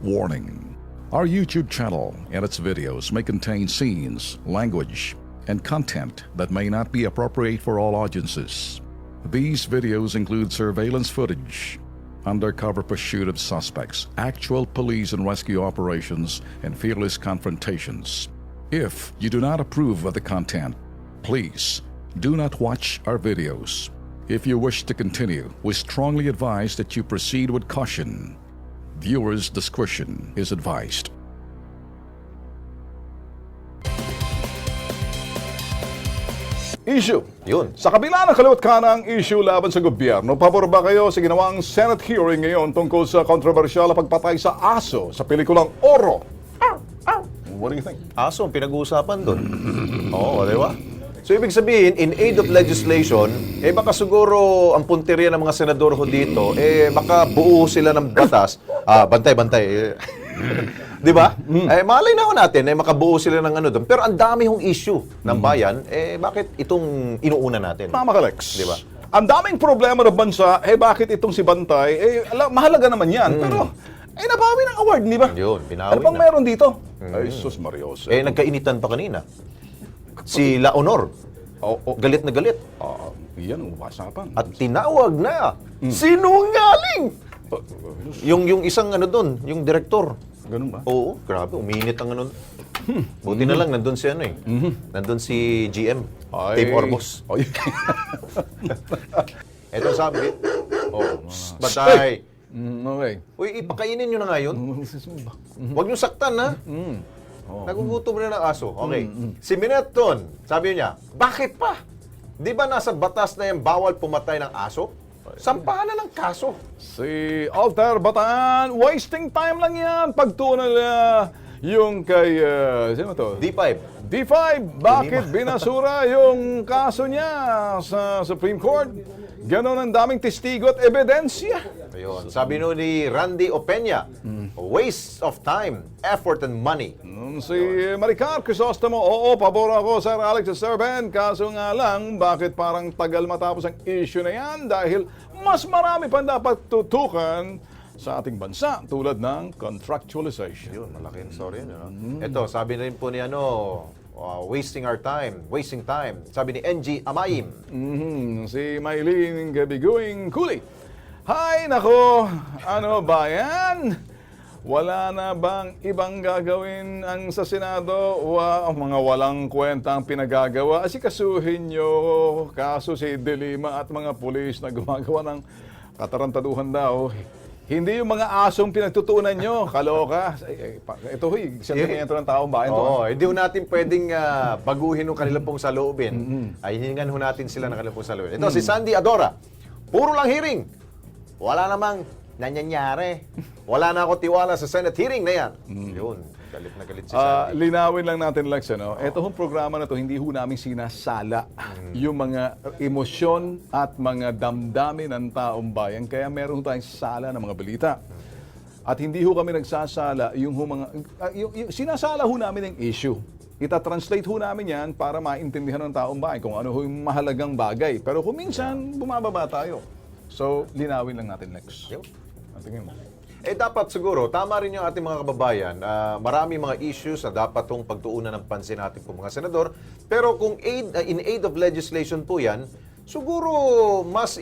Warning: our YouTube channel and its videos may contain scenes, language, and content that may not be appropriate for all audiences. These videos include surveillance footage, undercover pursuit of suspects, actual police and rescue operations, and fearless confrontations. If you do not approve of the content, please do not watch our videos. If you wish to continue, we strongly advise that you proceed with caution. Viewers' discretion is advised. Issue. Yun. Sa kabila ng kaliwat kanang issue laban sa gobyerno, pabor ba kayo sa ginawang Senate hearing ngayon tungkol sa kontrobersyal na pagpatay sa aso sa pelikulang Oro? What do you think? Aso ang pinag-uusapan doon. Oo, di ba? So, ibig sabihin, in aid of legislation, baka siguro ang punteriya ng mga senador ho dito, baka buo sila ng batas. Bantay-bantay. Di ba? Malay na ho natin, makabuo sila ng ano doon. Pero ang dami hong issue ng bayan, bakit itong inuuna natin? Tama ka, Lex. Di ba? Ang daming problema ng bansa, bakit itong si Bantay? Mahalaga naman yan. Pero, nabawi ng award, di ba? Yun, binawi Ano bang na. meron dito? Ay, sus Marios. Nagkainitan pa kanina. Si La Honor, galit na galit. Yan ang usapan. At tinawag na, sinungaling! Yung isang ano doon, yung direktor. Ganun ba? Oo, grabe, uminit ang ano. Buti na lang, nandun si ano eh. Nandun si GM, Team Orbos. Ay. Eto sabi, batay. Okay. Uy, ipakainin nyo na nga yun. Huwag nyo saktan, ha? Nagugutom na ng aso. Okay. Si Mineton, sabi niya, bakit pa? Di ba nasa batas na yung bawal pumatay ng aso? Sampahan na ng kaso. Si Alter Bataan, wasting time lang yan. Pagtunan nila yung kay, sino to? D5. D5, bakit binasura yung kaso niya sa Supreme Court? Ganon ang daming testigo at ebidensya. Ayun. Sabi no ni Randy Opeña, waste of time, effort, and money. Si Maricar Crisostomo, oo, pabor ako, Sir Alex at Sir Ben. Kaso nga lang, bakit parang tagal matapos ang issue na yan? Dahil mas marami pa dapat tutukan sa ating bansa tulad ng contractualization. Yun, malaking story yun. Ito, sabi na rin po ni wasting our time, wasting time. Sabi ni NG Amayim. Si Maylene Gabiguing Kuli. Hay, nako, ano ba yan? Wala na bang ibang gagawin ang sa Senado? Mga walang kwentang pinagagawa. Asikasuhin nyo kaso si De Lima at mga pulis na gumagawa ng katarantaduhan daw. Hindi yung mga asong pinagtutuunan nyo. Kaloka. Ito huy, sentimiento ng taong bayan. Hindi ho natin pwedeng baguhin ng kanilang pong saloobin. Ay, hiningan ho natin sila ng kanilang pong saloobin. Ito, si Sandy Adora. Puro lang hearing. Wala namang nangyayari. Wala na ako tiwala sa Senate hearing na yan. Yun, galit na galit si Sandy. Linawin lang natin, Lex, ito hong programa na to, hindi ho namin sinasala yung mga emosyon at mga damdamin ng taong bayan. Kaya meron tayong sala ng mga balita. At hindi ho kami nagsasala yung sinasala ho namin yung issue. Ita-translate ho namin yan para maintindihan ng taong bayan kung ano ho yung mahalagang bagay. Pero kung minsan, bumababa tayo. So, linawin lang natin, Lex. Tingin mo. Dapat siguro, tama rin yung ating mga kababayan. Marami mga issues na dapat itong pagtuunan ng pansin natin po mga senador. Pero kung in aid of legislation po yan, siguro mas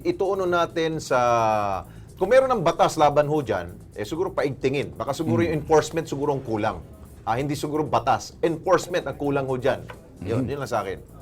ituunan natin sa... Kung meron ng batas laban ho dyan, siguro paigtingin. Baka siguro yung enforcement siguro ang kulang. Hindi siguro batas. Enforcement ang kulang ho dyan. Yun lang sa akin.